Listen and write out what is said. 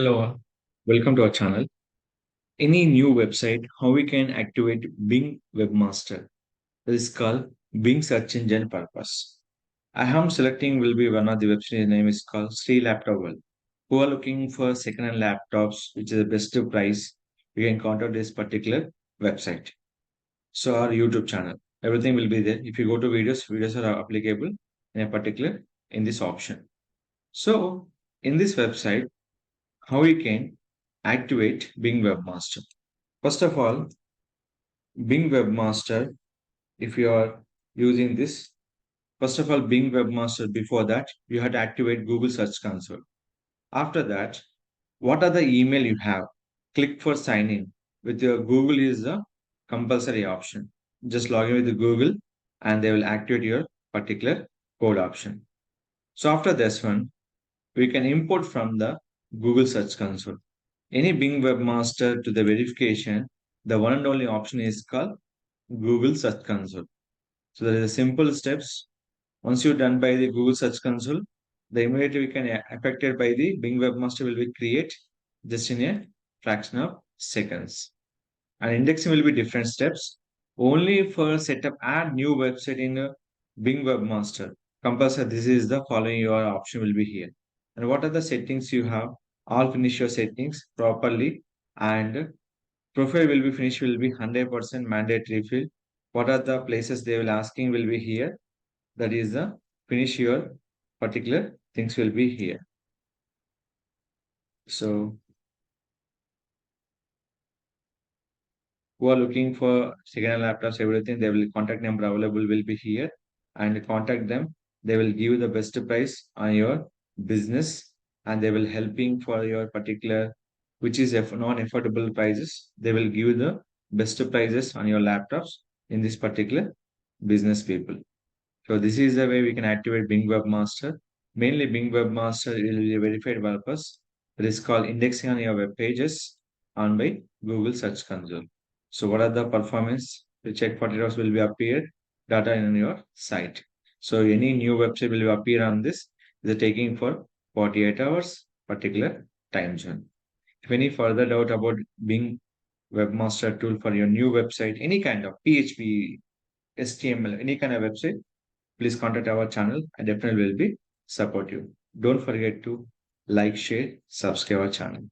Hello, welcome to our channel. Any new website, how we can activate Bing Webmaster. This is called Bing Search Engine Purpose. I am selecting will be one of the website name is called Sri Laptop World. Who are looking for second-hand laptops, which is the best price, we can contact this particular website. So our YouTube channel, everything will be there. If you go to videos, videos are applicable in a particular in this option. So in this website, how we can activate Bing Webmaster. First of all, Bing Webmaster, if you are using this, first of all, Bing Webmaster, before that, you had to activate Google Search Console. After that, what are the email you have? Click for sign in. With your Google is the compulsory option. Just log in with the Google and they will activate your particular code option. So after this one, we can import from the Google Search Console. Any Bing Webmaster to the verification, the one and only option is called Google Search Console. So there is a simple steps. Once you're done by the Google Search Console, the immediately we can affected by the Bing Webmaster will be create just in a fraction of seconds. And indexing will be different steps. Only for setup add new website in Bing Webmaster. Compulsory this is the following your option will be here. And what are the settings you have? All finish your settings properly and profile will be finished will be 100% mandatory field. What are the places they will asking will be here. That is the finish your particular things will be here. So who are looking for second-hand laptops, everything, they will contact number available will be here and contact them. They will give you the best price on your business and they will helping for your particular, which is non-affordable prices. They will give you the best prices on your laptops in this particular business people. So this is the way we can activate Bing Webmaster. Mainly Bing Webmaster will be a verified purpose. It is called indexing on your web pages on by Google Search Console. So what are the performance? The check 40 hours will be appeared data in your site. So any new website will appear on this. Is taking for 48 hours particular time zone. If any further doubt about Bing Webmaster tool for your new website, any kind of PHP, HTML, any kind of website, please contact our channel. I definitely will be support you. Don't forget to like, share, subscribe our channel.